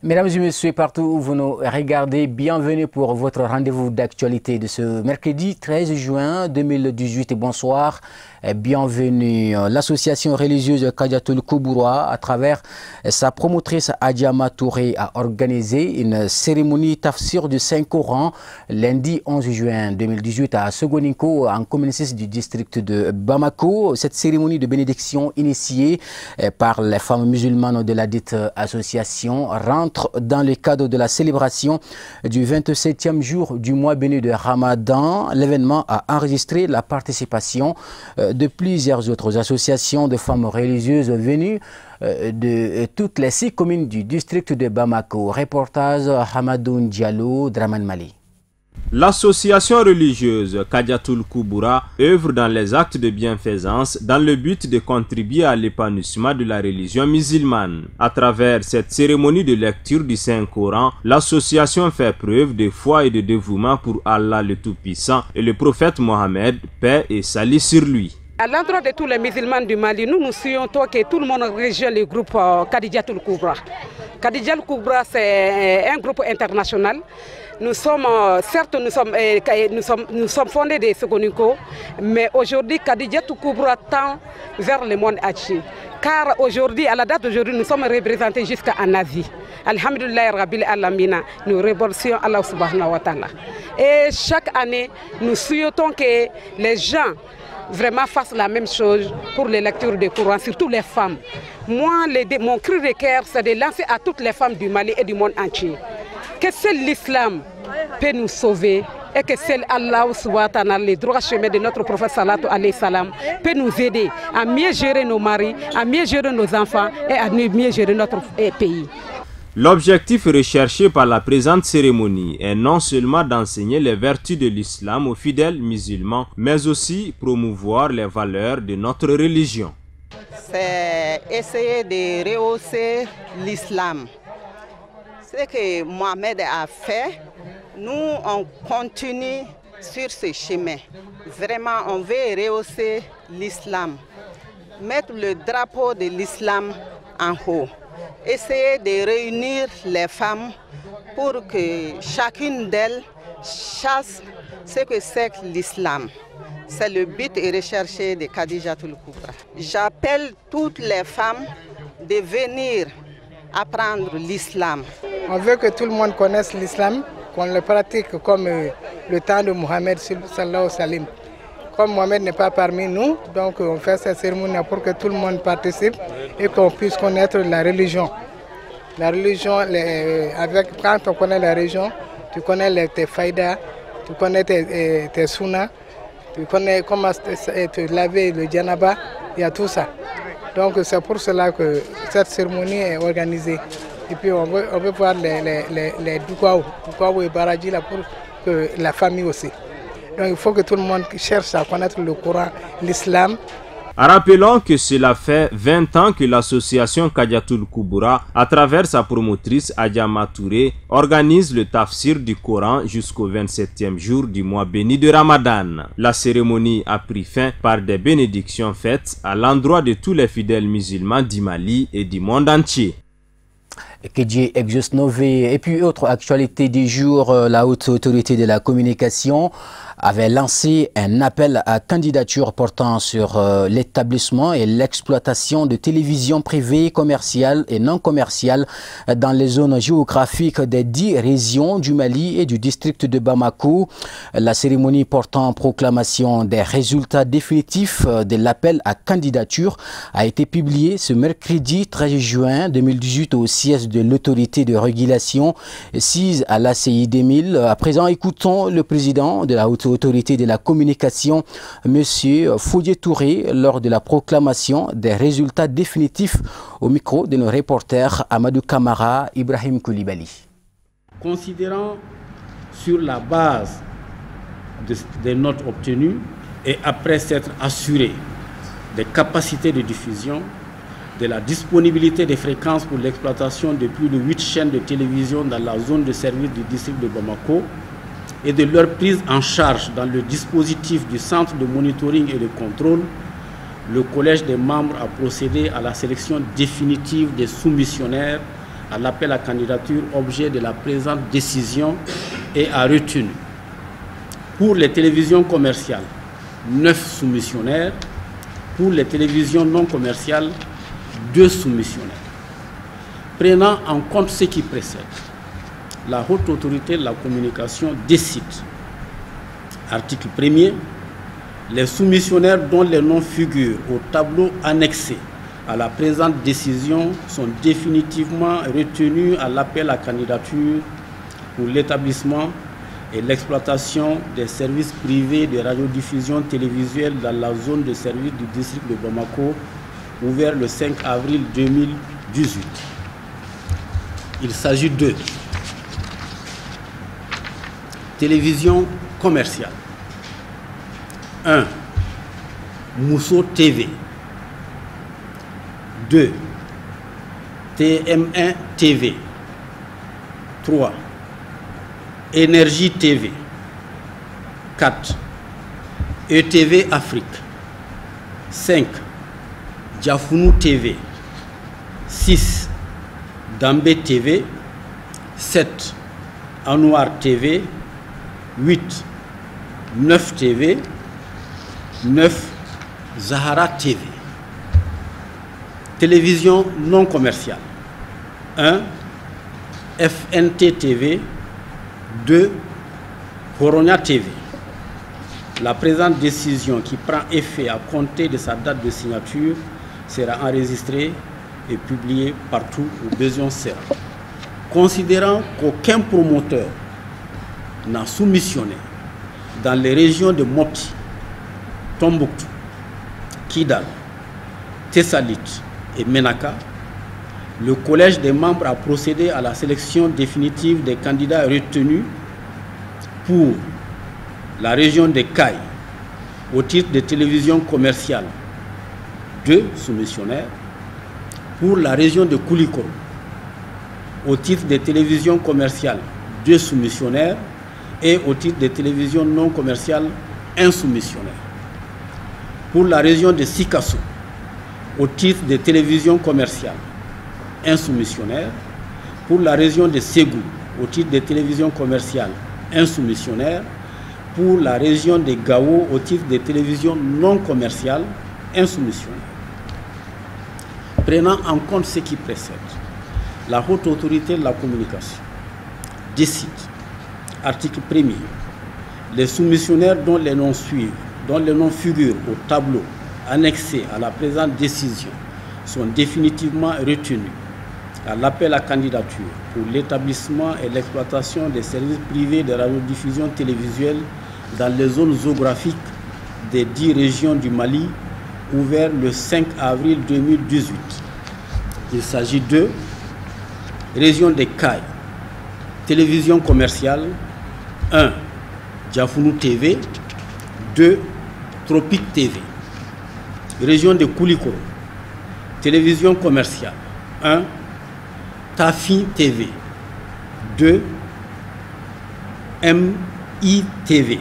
Mesdames et messieurs, partout où vous nous regardez, bienvenue pour votre rendez-vous d'actualité de ce mercredi 13 juin 2018 et bonsoir. Bienvenue. L'association religieuse Kadiatul Kouboura, à travers sa promotrice Adjama Touré, a organisé une cérémonie tafsir du Saint-Coran lundi 11 juin 2018 à Sogoninko, en commune 6 du district de Bamako. Cette cérémonie de bénédiction initiée par les femmes musulmanes de la dite association rentre dans le cadre de la célébration du 27e jour du mois béni de Ramadan. L'événement a enregistré la participation de plusieurs autres associations de femmes religieuses venues de toutes les 6 communes du district de Bamako. Reportage Hamadoun Diallo, Draman Mali. L'association religieuse Kadiatul Kouboura œuvre dans les actes de bienfaisance dans le but de contribuer à l'épanouissement de la religion musulmane. À travers cette cérémonie de lecture du Saint-Coran, l'association fait preuve de foi et de dévouement pour Allah le Tout-Puissant et le prophète Mohammed, paix et salut sur lui. À l'endroit de tous les musulmans du Mali, nous souhaitons que tout le monde rejoigne le groupe Kadiatul Kouboura. Kadiatul Kouboura, c'est un groupe international. Nous sommes, certes, nous sommes fondés de Sogoninko, mais aujourd'hui, Kadiatul Kouboura tend vers le monde entier. Car aujourd'hui, à la date d'aujourd'hui, nous sommes représentés jusqu'en Asie. Alhamdulillah Rabbil Alamina, nous remercions Allah subhanahu wa ta'ala. Et chaque année, nous souhaitons que les gens vraiment fassent la même chose pour les lectures du Coran, surtout les femmes. Moi, mon cri de cœur, c'est de lancer à toutes les femmes du Mali et du monde entier que seul l'islam peut nous sauver et que seul Allah subhanahu wa ta'ala, les droits chemins de notre prophète salatu alayhi salam, peut nous aider à mieux gérer nos maris, à mieux gérer nos enfants et à mieux gérer notre pays. L'objectif recherché par la présente cérémonie est non seulement d'enseigner les vertus de l'islam aux fidèles musulmans, mais aussi promouvoir les valeurs de notre religion. C'est essayer de rehausser l'islam. Ce que Mohamed a fait, nous on continue sur ce chemin. Vraiment, on veut rehausser l'islam, mettre le drapeau de l'islam en haut. Essayer de réunir les femmes pour que chacune d'elles chasse ce que c'est que l'islam. C'est le but recherché de Kadiatul Kouboura. J'appelle toutes les femmes de venir apprendre l'islam. On veut que tout le monde connaisse l'islam, qu'on le pratique comme le temps de Mohamed sallallahu alayhi wa. Comme Mohamed n'est pas parmi nous, donc on fait cette cérémonie pour que tout le monde participe et qu'on puisse connaître la religion. La religion, quand on connaît la religion, tu connais tes faïdas, tu connais tes sunnas, tu connais comment te laver le djanaba, il y a tout ça. Donc c'est pour cela que cette cérémonie est organisée. Et puis on veut voir les Doukaou et Baradji là pour que la famille aussi. Donc il faut que tout le monde cherche à connaître le Coran, l'islam. Rappelons que cela fait 20 ans que l'association Kadiatul Kouboura, à travers sa promotrice Adjama Touré, organise le tafsir du Coran jusqu'au 27e jour du mois béni de Ramadan. La cérémonie a pris fin par des bénédictions faites à l'endroit de tous les fidèles musulmans du Mali et du monde entier. Que Dieu exauce nos vœux. Et puis, autre actualité du jour, la haute autorité de la communication avait lancé un appel à candidature portant sur l'établissement et l'exploitation de télévisions privées, commerciales et non commerciales dans les zones géographiques des 10 régions du Mali et du district de Bamako. La cérémonie portant proclamation des résultats définitifs de l'appel à candidature a été publiée ce mercredi 13 juin 2018 au siège de l'autorité de régulation sise à l'ACI 2000. À présent, écoutons le président de la haute autorité de la communication, M. Fodje Touré, lors de la proclamation des résultats définitifs au micro de nos reporters Amadou Kamara, Ibrahim Koulibaly. Considérant sur la base des notes obtenues et après s'être assuré des capacités de diffusion, de la disponibilité des fréquences pour l'exploitation de plus de 8 chaînes de télévision dans la zone de service du district de Bamako et de leur prise en charge dans le dispositif du centre de monitoring et de contrôle, le collège des membres a procédé à la sélection définitive des soumissionnaires à l'appel à candidature objet de la présente décision et a retenu pour les télévisions commerciales 9 soumissionnaires, pour les télévisions non commerciales 2 soumissionnaires. Prenant en compte ce qui précède, la Haute Autorité de la Communication décide, article 1er, les soumissionnaires dont les noms figurent au tableau annexé à la présente décision sont définitivement retenus à l'appel à candidature pour l'établissement et l'exploitation des services privés de radiodiffusion télévisuelle dans la zone de service du district de Bamako, ouvert le 5 avril 2018. Il s'agit de télévision commerciale. 1. Mousso TV. 2. TM1 TV. 3. Énergie TV. 4. ETV Afrique. 5. Diafounou TV. 6. Dambé TV. 7. Anouar TV. 8. 9 TV. 9. Zahara TV. Télévision non commerciale. 1. FNT TV. 2. Horonia TV. La présente décision qui prend effet à compter de sa date de signature sera enregistrée et publiée partout où besoin sera. Considérant qu'aucun promoteur n'a soumissionné dans les régions de Mopti, Tombouctou, Kidal, Tessalit et Menaka, le collège des membres a procédé à la sélection définitive des candidats retenus pour la région de Caille au titre de télévision commerciale, 2 soumissionnaires, pour la région de Koulikoro au titre de télévision commerciale, 2 soumissionnaires, et au titre de télévision non commerciale, 1 soumissionnaire. Pour la région de Sikasso, au titre de télévision commerciale, 1 soumissionnaire. Pour la région de Ségou, au titre de télévision commerciale, 1 soumissionnaire. Pour la région de Gao, au titre de télévision non commerciale, 1 soumissionnaire. Prenant en compte ce qui précède, la Haute Autorité de la Communication décide, article 1er, les soumissionnaires dont les noms suivent, dont les noms figurent au tableau annexé à la présente décision sont définitivement retenus à l'appel à candidature pour l'établissement et l'exploitation des services privés de radiodiffusion télévisuelle dans les zones géographiques des 10 régions du Mali, ouvert le 5 avril 2018. Il s'agit de région de Caille, télévision commerciale, 1. Diafounou TV, 2. Tropique TV. Région de Koulikoro, télévision commerciale, 1. Tafi TV, 2. MITV.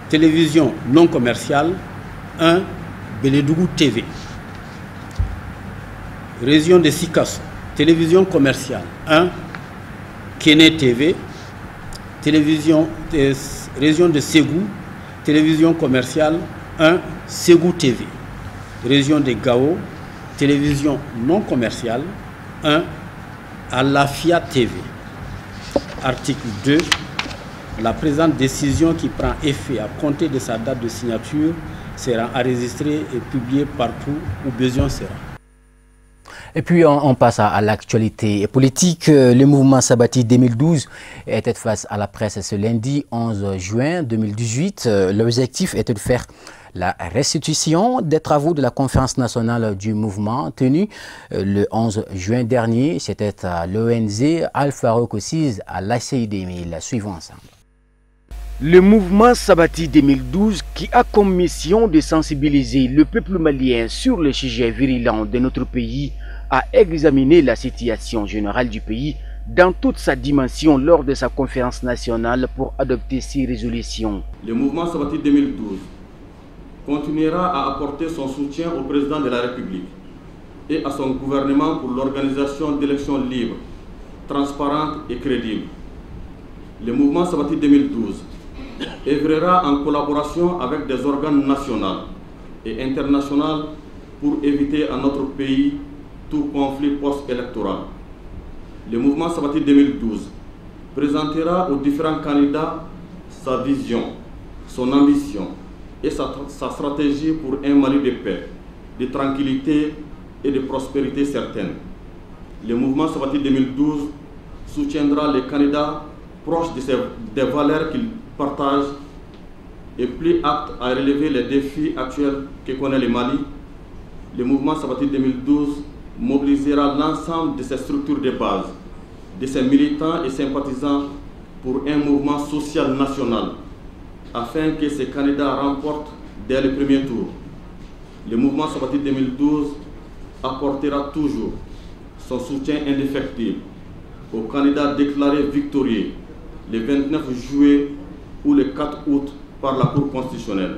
Télévision non commerciale, 1. Beledougou TV. Région de Sikasso, télévision commerciale, 1. Kene TV. Région de Ségou, télévision commerciale, 1. Ségou TV. Région de Gao, télévision non commerciale, 1. Alafia TV. Article 2. La présente décision qui prend effet à compter de sa date de signature sera enregistrée et publiée partout où besoin sera. Et puis on passe à l'actualité politique. Le mouvement Sabati 2012 était face à la presse ce lundi 11 juin 2018. L'objectif était de faire la restitution des travaux de la conférence nationale du mouvement tenue le 11 juin dernier. C'était à l'ONG Al-Farouk Ossiz à l'ACI2000. Suivons ensemble. Le mouvement Sabati 2012, qui a comme mission de sensibiliser le peuple malien sur le sujet virulent de notre pays, a examiné la situation générale du pays dans toute sa dimension lors de sa conférence nationale pour adopter 6 résolutions. Le mouvement Sabati 2012 continuera à apporter son soutien au président de la République et à son gouvernement pour l'organisation d'élections libres, transparentes et crédibles. Le mouvement Sabati 2012 œuvrera en collaboration avec des organes nationaux et internationaux pour éviter à notre pays tout conflit post-électoral. Le mouvement Sabati 2012 présentera aux différents candidats sa vision, son ambition et sa stratégie pour un Mali de paix, de tranquillité et de prospérité certaine. Le mouvement Sabati 2012 soutiendra les candidats proches des valeurs qu'ils partagent et plus aptes à relever les défis actuels que connaît le Mali. Le mouvement Sabati 2012 mobilisera l'ensemble de ses structures de base, de ses militants et sympathisants pour un mouvement social national, afin que ces candidats remportent dès le premier tour. Le mouvement Sabati 2012 apportera toujours son soutien indéfectible aux candidats déclarés victorieux le 29 juillet ou le 4 août par la Cour constitutionnelle.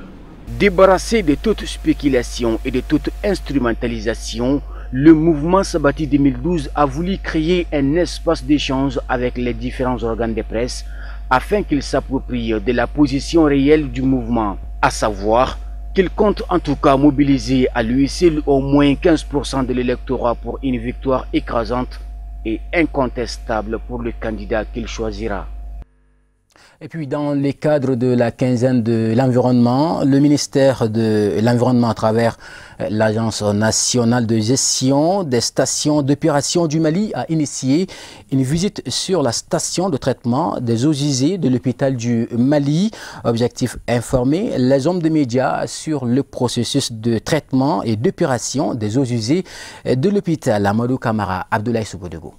Débarrassé de toute spéculation et de toute instrumentalisation, le mouvement Sabati 2012 a voulu créer un espace d'échange avec les différents organes de presse afin qu'ils s'approprient de la position réelle du mouvement, à savoir qu'il compte en tout cas mobiliser à lui seul au moins 15% de l'électorat pour une victoire écrasante et incontestable pour le candidat qu'il choisira. Et puis dans le cadre de la quinzaine de l'environnement, le ministère de l'Environnement à travers l'Agence nationale de gestion des stations d'épuration du Mali a initié une visite sur la station de traitement des eaux usées de l'hôpital du Mali. Objectif, informer les hommes de médias sur le processus de traitement et d'épuration des eaux usées de l'hôpital. Amadou Kamara, Abdoulaye Souboudego.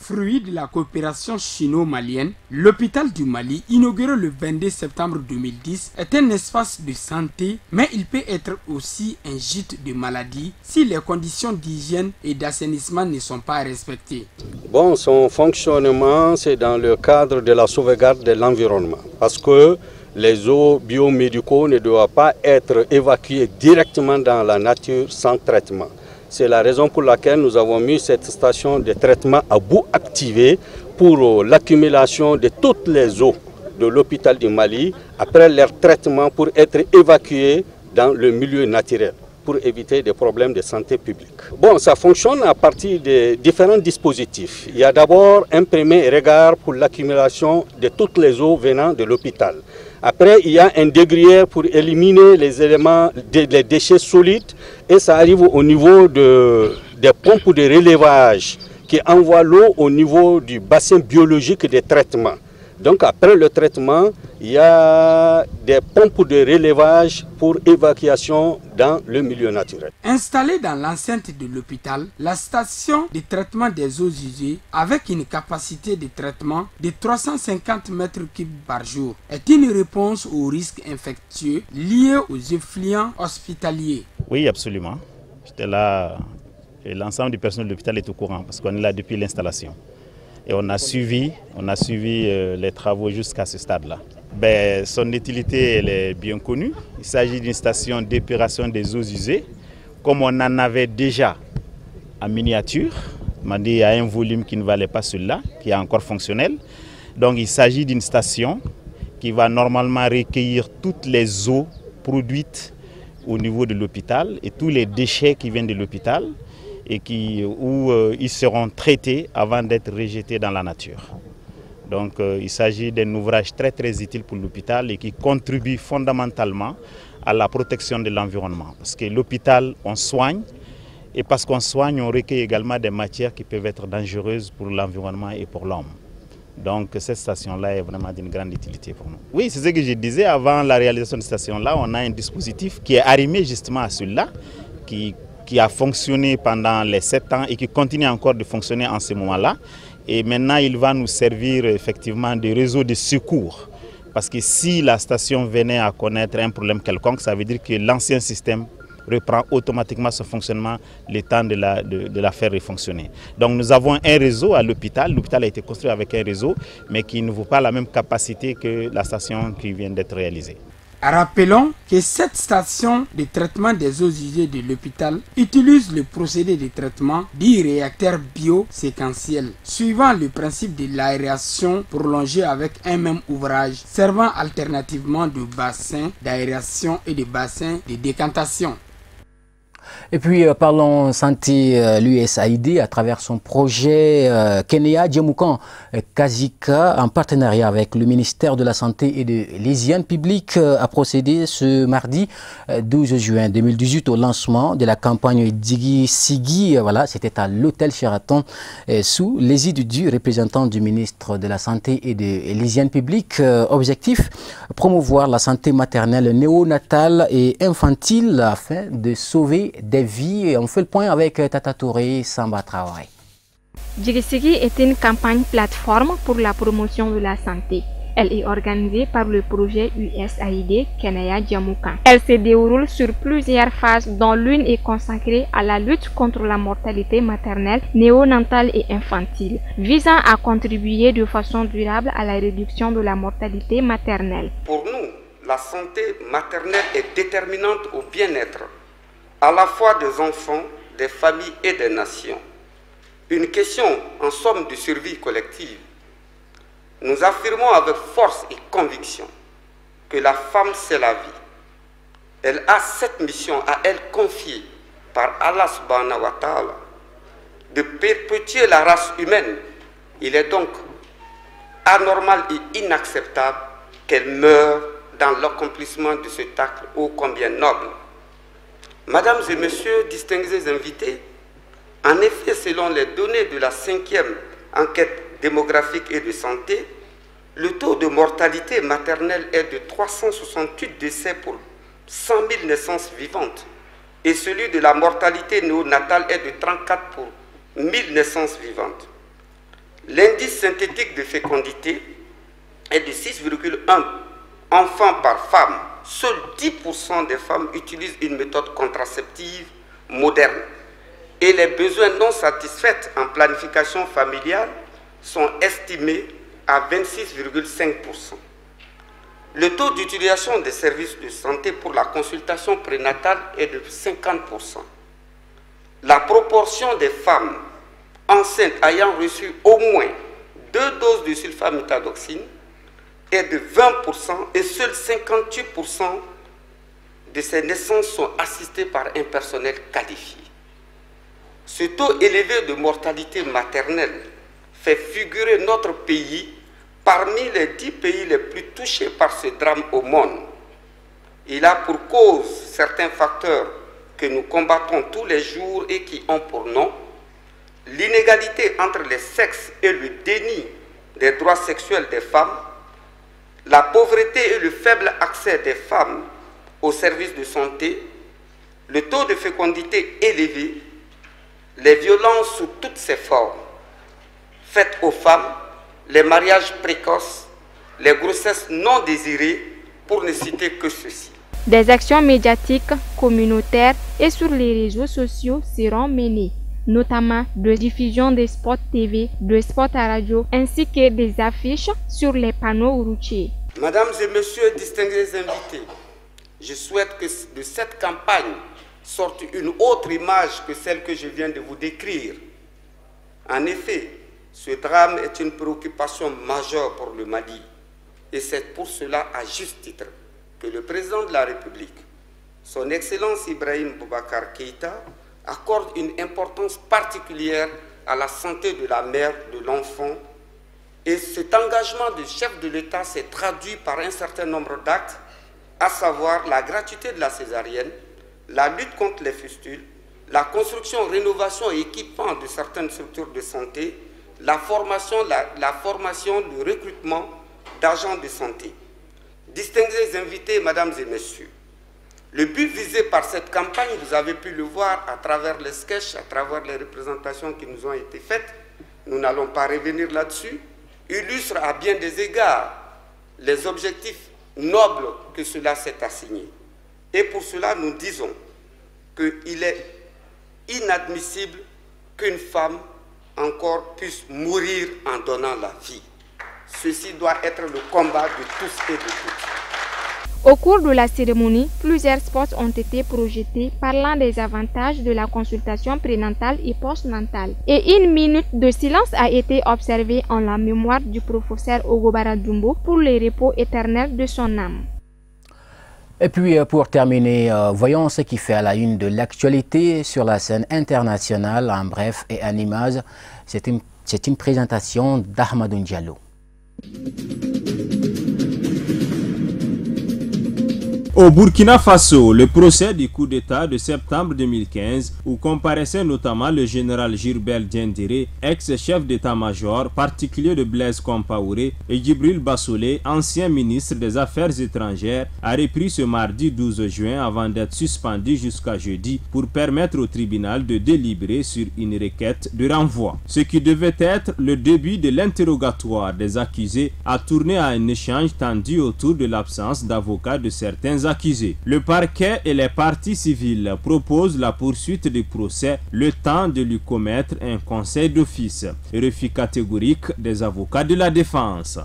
Fruit de la coopération chino-malienne, l'hôpital du Mali, inauguré le 22 septembre 2010, est un espace de santé, mais il peut être aussi un gîte de maladie si les conditions d'hygiène et d'assainissement ne sont pas respectées. Bon, son fonctionnement, c'est dans le cadre de la sauvegarde de l'environnement, parce que les eaux biomédicaux ne doivent pas être évacuées directement dans la nature sans traitement. C'est la raison pour laquelle nous avons mis cette station de traitement à bout activé pour l'accumulation de toutes les eaux de l'hôpital du Mali après leur traitement pour être évacuées dans le milieu naturel pour éviter des problèmes de santé publique. Bon, ça fonctionne à partir de différents dispositifs. Il y a d'abord un premier regard pour l'accumulation de toutes les eaux venant de l'hôpital. Après, il y a un degruyère pour éliminer les éléments, les déchets solides, et ça arrive au niveau des pompes de relevage qui envoient l'eau au niveau du bassin biologique de traitement. Donc après le traitement, il y a des pompes de relevage pour évacuation dans le milieu naturel. Installée dans l'enceinte de l'hôpital, la station de traitement des eaux usées, avec une capacité de traitement de 350 m3 par jour, est une réponse aux risques infectieux liés aux effluents hospitaliers. Oui, absolument. J'étais là et l'ensemble du personnel de l'hôpital est au courant parce qu'on est là depuis l'installation. Et on a suivi les travaux jusqu'à ce stade-là. Son utilité elle est bien connue. Il s'agit d'une station d'épuration des eaux usées, comme on en avait déjà en miniature. On m'a dit qu'il y a un volume qui ne valait pas celui-là, qui est encore fonctionnel. Donc il s'agit d'une station qui va normalement recueillir toutes les eaux produites au niveau de l'hôpital et tous les déchets qui viennent de l'hôpital, et où ils seront traités avant d'être rejetés dans la nature. Donc il s'agit d'un ouvrage très utile pour l'hôpital et qui contribue fondamentalement à la protection de l'environnement. Parce que l'hôpital, on soigne, et parce qu'on soigne, on recueille également des matières qui peuvent être dangereuses pour l'environnement et pour l'homme. Donc cette station-là est vraiment d'une grande utilité pour nous. Oui, c'est ce que je disais, avant la réalisation de cette station-là, on a un dispositif qui est arrimé justement à celui-là, qui a fonctionné pendant les 7 ans et qui continue encore de fonctionner en ce moment-là. Et maintenant, il va nous servir effectivement de réseau de secours. Parce que si la station venait à connaître un problème quelconque, ça veut dire que l'ancien système reprend automatiquement son fonctionnement le temps de la faire refonctionner. Donc nous avons un réseau à l'hôpital. L'hôpital a été construit avec un réseau, mais qui ne vaut pas la même capacité que la station qui vient d'être réalisée. Rappelons que cette station de traitement des eaux usées de l'hôpital utilise le procédé de traitement dit réacteur bioséquentiel, suivant le principe de l'aération prolongée avec un même ouvrage, servant alternativement de bassin d'aération et de bassin de décantation. Et puis parlons santé, l'USAID à travers son projet Kenya Djemoukan Kazika en partenariat avec le ministère de la Santé et de l'Hygiène publique a procédé ce mardi 12 juin 2018 au lancement de la campagne Digi Sigi. Voilà, c'était à l'hôtel Sheraton sous l'égide du représentant du ministre de la Santé et de l'Hygiène publique. Objectif, promouvoir la santé maternelle, néonatale et infantile afin de sauver des vies. Et on fait le point avec Tata Touré Samba Traoré. Djigisigi est une campagne plateforme pour la promotion de la santé. Elle est organisée par le projet USAID Kenya Djemoukan. Elle se déroule sur plusieurs phases dont l'une est consacrée à la lutte contre la mortalité maternelle, néonatale et infantile, visant à contribuer de façon durable à la réduction de la mortalité maternelle. Pour nous, la santé maternelle est déterminante au bien-être à la fois des enfants, des familles et des nations. Une question en somme de survie collective. Nous affirmons avec force et conviction que la femme c'est la vie. Elle a cette mission à elle confiée par Allah subhanahu wa ta'ala de perpétuer la race humaine. Il est donc anormal et inacceptable qu'elle meure dans l'accomplissement de cet acte ô combien noble. Mesdames et messieurs, distingués invités, en effet, selon les données de la 5e enquête démographique et de santé, le taux de mortalité maternelle est de 368 décès pour 100 000 naissances vivantes et celui de la mortalité néonatale est de 34 pour 1000 naissances vivantes. L'indice synthétique de fécondité est de 6,1 enfants par femme. Seuls 10% des femmes utilisent une méthode contraceptive moderne et les besoins non satisfaits en planification familiale sont estimés à 26,5%. Le taux d'utilisation des services de santé pour la consultation prénatale est de 50%. La proportion des femmes enceintes ayant reçu au moins 2 doses de sulfaméthoxine est de 20% et seuls 58% de ces naissances sont assistées par un personnel qualifié. Ce taux élevé de mortalité maternelle fait figurer notre pays parmi les 10 pays les plus touchés par ce drame au monde. Il a pour cause certains facteurs que nous combattons tous les jours et qui ont pour nom l'inégalité entre les sexes et le déni des droits sexuels des femmes, la pauvreté et le faible accès des femmes aux services de santé, le taux de fécondité élevé, les violences sous toutes ses formes, faites aux femmes, les mariages précoces, les grossesses non désirées, pour ne citer que ceci. Des actions médiatiques, communautaires et sur les réseaux sociaux seront menées, notamment de diffusion des spots TV, de spots à radio, ainsi que des affiches sur les panneaux routiers. Mesdames et messieurs distingués invités, je souhaite que de cette campagne sorte une autre image que celle que je viens de vous décrire. En effet, ce drame est une préoccupation majeure pour le Mali et c'est pour cela, à juste titre, que le président de la République, son Excellence Ibrahim Boubacar Keïta, accorde une importance particulière à la santé de la mère, de l'enfant. Et cet engagement du chef de l'État s'est traduit par un certain nombre d'actes, à savoir la gratuité de la césarienne, la lutte contre les fistules, la construction, rénovation et équipement de certaines structures de santé, la formation, le recrutement d'agents de santé. Distingués invités, mesdames et messieurs, le but visé par cette campagne, vous avez pu le voir à travers les sketchs, à travers les représentations qui nous ont été faites, nous n'allons pas revenir là-dessus, illustre à bien des égards les objectifs nobles que cela s'est assigné. Et pour cela, nous disons qu'il est inadmissible qu'une femme encore puisse mourir en donnant la vie. Ceci doit être le combat de tous et de toutes. Au cours de la cérémonie, plusieurs spots ont été projetés parlant des avantages de la consultation prénatale et postnatale. Et une minute de silence a été observée en la mémoire du professeur Ogobara Jumbo pour le repos éternel de son âme. Et puis pour terminer, voyons ce qui fait à la une de l'actualité sur la scène internationale en bref et en images. C'est une présentation d'Ahmadou Diallo. Au Burkina Faso, le procès du coup d'État de septembre 2015, où comparaissait notamment le général Gilbert Diendéré, ex-chef d'état-major particulier de Blaise Compaoré, et Djibril Bassolé, ancien ministre des Affaires étrangères, a repris ce mardi 12 juin avant d'être suspendu jusqu'à jeudi pour permettre au tribunal de délibérer sur une requête de renvoi. Ce qui devait être le début de l'interrogatoire des accusés a tourné à un échange tendu autour de l'absence d'avocats de certains accusés. Le parquet et les parties civiles proposent la poursuite du procès le temps de lui commettre un conseil d'office. Refus catégorique des avocats de la défense.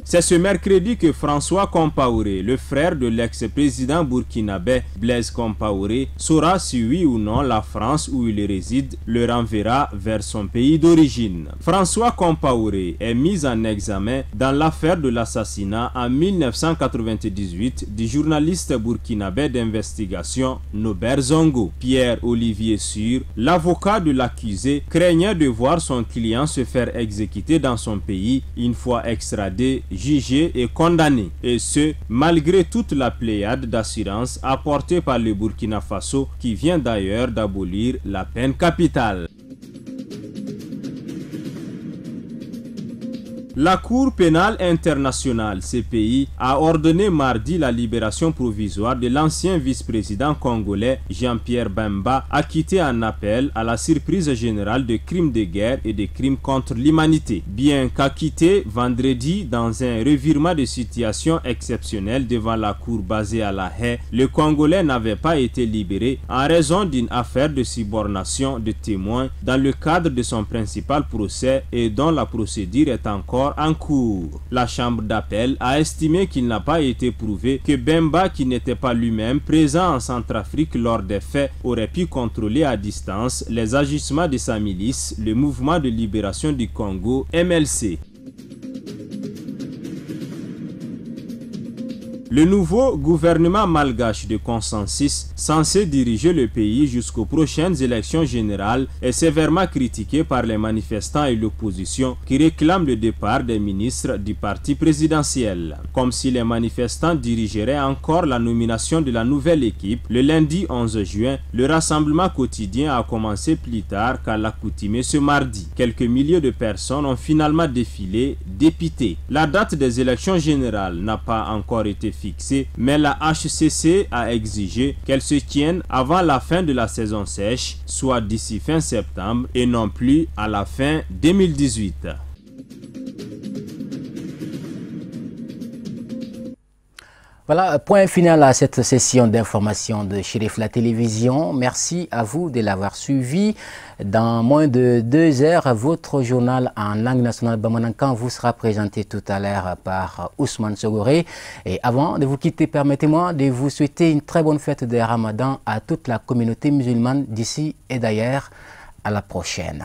C'est ce mercredi que François Compaoré, le frère de l'ex-président burkinabé Blaise Compaoré, saura si oui ou non la France où il réside le renverra vers son pays d'origine. François Compaoré est mis en examen dans l'affaire de l'assassinat en 1998 du journaliste burkinabé d'investigation Norbert Zongo. Pierre-Olivier Sur, l'avocat de l'accusé, craignait de voir son client se faire exécuter dans son pays une fois extradé, jugé et condamné, et ce, malgré toute la pléiade d'assurance apportée par le Burkina Faso qui vient d'ailleurs d'abolir la peine capitale. La Cour pénale internationale, CPI, a ordonné mardi la libération provisoire de l'ancien vice-président congolais Jean-Pierre Bemba, acquitté en appel à la surprise générale de crimes de guerre et de crimes contre l'humanité. Bien qu'acquitté vendredi dans un revirement de situation exceptionnel devant la Cour basée à La Haye, le Congolais n'avait pas été libéré en raison d'une affaire de subornation de témoins dans le cadre de son principal procès et dont la procédure est encore en cours. La chambre d'appel a estimé qu'il n'a pas été prouvé que Bemba, qui n'était pas lui-même présent en Centrafrique lors des faits, aurait pu contrôler à distance les agissements de sa milice, le Mouvement de libération du Congo, MLC. Le nouveau gouvernement malgache de consensus, censé diriger le pays jusqu'aux prochaines élections générales, est sévèrement critiqué par les manifestants et l'opposition qui réclament le départ des ministres du parti présidentiel. Comme si les manifestants dirigeraient encore la nomination de la nouvelle équipe, le lundi 11 juin, le rassemblement quotidien a commencé plus tard qu'à l'accoutumée ce mardi. Quelques milliers de personnes ont finalement défilé, dépitées. La date des élections générales n'a pas encore été fixée, mais la HCC a exigé qu'elle se tienne avant la fin de la saison sèche, soit d'ici fin septembre et non plus à la fin 2018. Voilà, point final à cette session d'information de Chérif la télévision. Merci à vous de l'avoir suivi. Dans moins de 2 heures, votre journal en langue nationale Bamanankan vous sera présenté tout à l'heure par Ousmane Sogoré. Et avant de vous quitter, permettez-moi de vous souhaiter une très bonne fête de Ramadan à toute la communauté musulmane d'ici et d'ailleurs. À la prochaine.